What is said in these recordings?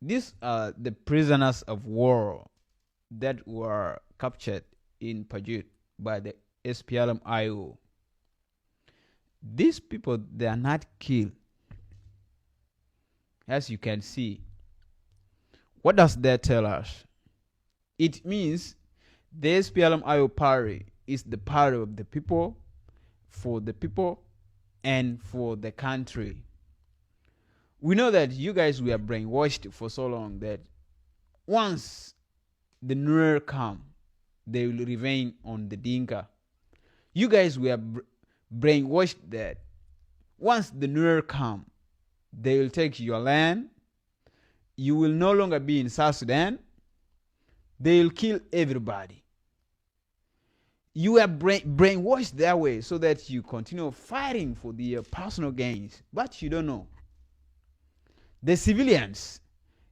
These are the prisoners of war that were captured in Pajut by the SPLM-IO. These people, they are not killed. As you can see, what does that tell us? It means the SPLM-IO party is the party of the people, for the people, and for the country. We know that you guys were brainwashed for so long that once the Nuer come, they will remain on the Dinka. You guys were brainwashed that once the Nuer come, they will take your land. You will no longer be in South Sudan. They will kill everybody. You are brainwashed that way so that you continue fighting for their personal gains. But you don't know. The civilians,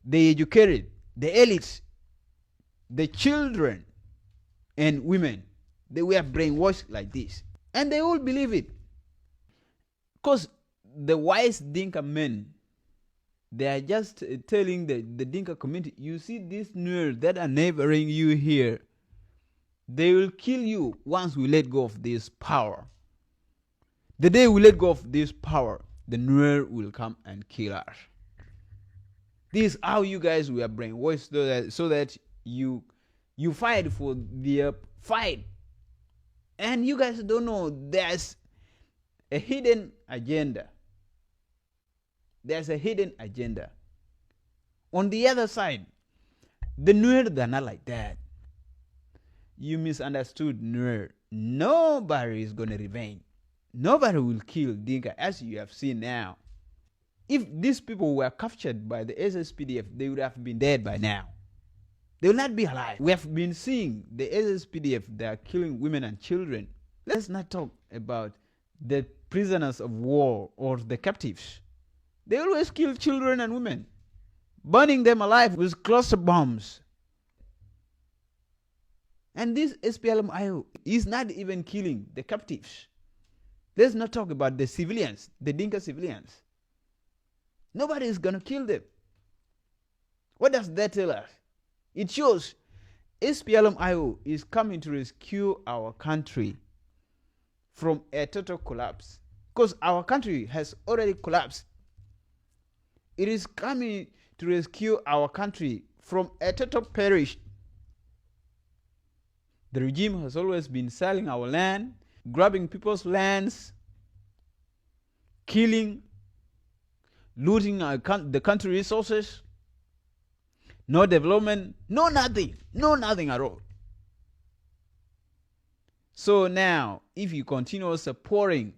the educated, the elites, the children and women, they were brainwashed like this. And they all believe it. Because the wise Dinka men, they are just telling the Dinka community, you see these Nuer that are neighboring you here, they will kill you once we let go of this power. The day we let go of this power, the Nuer will come and kill us. This is how you guys were brainwashed so that you fight for their fight. And you guys don't know there's a hidden agenda. There's a hidden agenda. On the other side, the Nuer, they're not like that. You misunderstood Nuer. Nobody is going to revenge. Nobody will kill Dinka, as you have seen now. If these people were captured by the SSPDF, they would have been dead by now. They will not be alive. We have been seeing the SSPDF, they are killing women and children. Let's not talk about the prisoners of war or the captives. They always kill children and women, burning them alive with cluster bombs. And this SPLM-IO is not even killing the captives. Let's not talk about the civilians, the Dinka civilians. Nobody is going to kill them. What does that tell us? It shows SPLM-IO is coming to rescue our country from a total collapse. Because our country has already collapsed. It is coming to rescue our country from a total perish. The regime has always been selling our land, grabbing people's lands, killing, looting the country resources. No development, no nothing at all. So now, if you continue supporting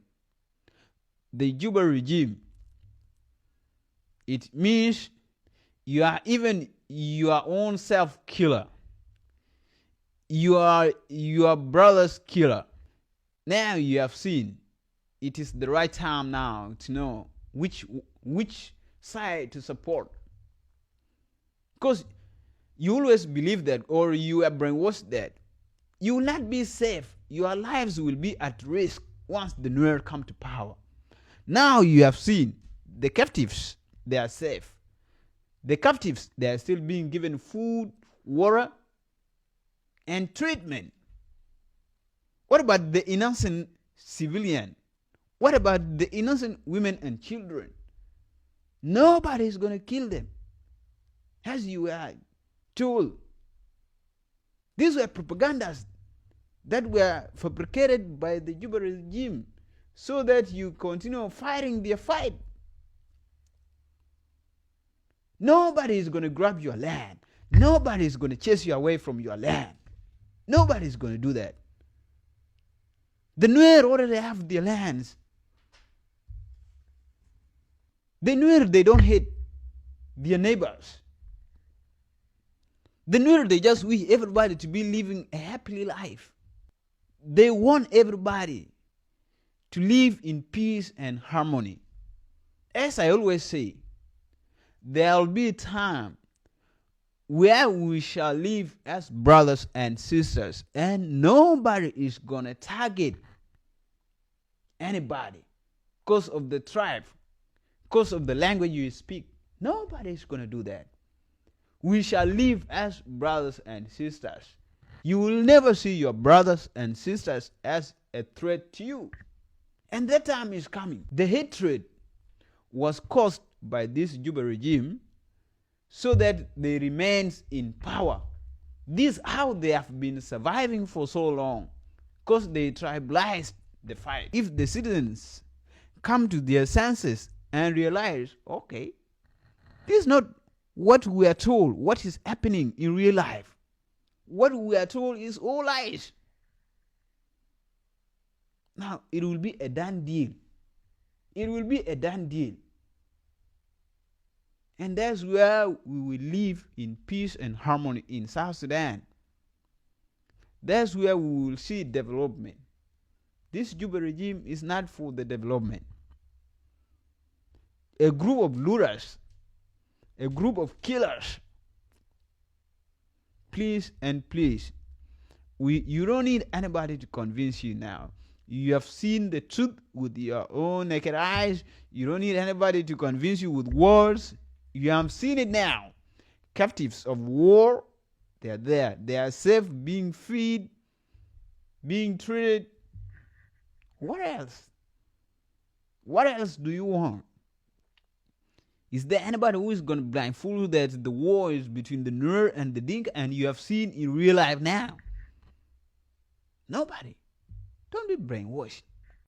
the Juba regime, it means you are even your own self-killer. You are your brother's killer. Now you have seen it is the right time now to know which side to support. Because you always believe that, or you are brainwashed that you will not be safe. Your lives will be at risk once the Nuer come to power. Now you have seen the captives, they are safe. The captives, they are still being given food, water, and treatment. What about the innocent civilian? What about the innocent women and children? Nobody is going to kill them, as you were told. These were propagandas that were fabricated by the Juba regime so that you continue fighting their fight. Nobody is going to grab your land. Nobody is going to chase you away from your land. Nobody is going to do that. The Nuer already have their lands. The Nuer, they don't hate their neighbors. The Nuer, they just wish everybody to be living a happy life. They want everybody to live in peace and harmony. As I always say, there will be a time where we shall live as brothers and sisters, and nobody is going to target anybody because of the tribe, because of the language you speak. Nobody is going to do that. We shall live as brothers and sisters. You will never see your brothers and sisters as a threat to you. And that time is coming. The hatred was caused by this Juba regime so that they remain in power. This is how they have been surviving for so long, because they tribalized the fight. If the citizens come to their senses and realize, okay, this is not what we are told, what is happening in real life. What we are told is all lies. Now, it will be a done deal. It will be a done deal. And that's where we will live in peace and harmony in South Sudan. That's where we will see development. This Juba regime is not for the development. A group of looters, a group of killers. Please and please, you don't need anybody to convince you now. You have seen the truth with your own naked eyes. You don't need anybody to convince you with words. You have seen it now. Captives of war, they are there. They are safe, being fed, being treated. What else? What else do you want? Is there anybody who is going to blindfold you that the war is between the Nuer and the Dinka and you have seen in real life now? Nobody. Don't be brainwashed.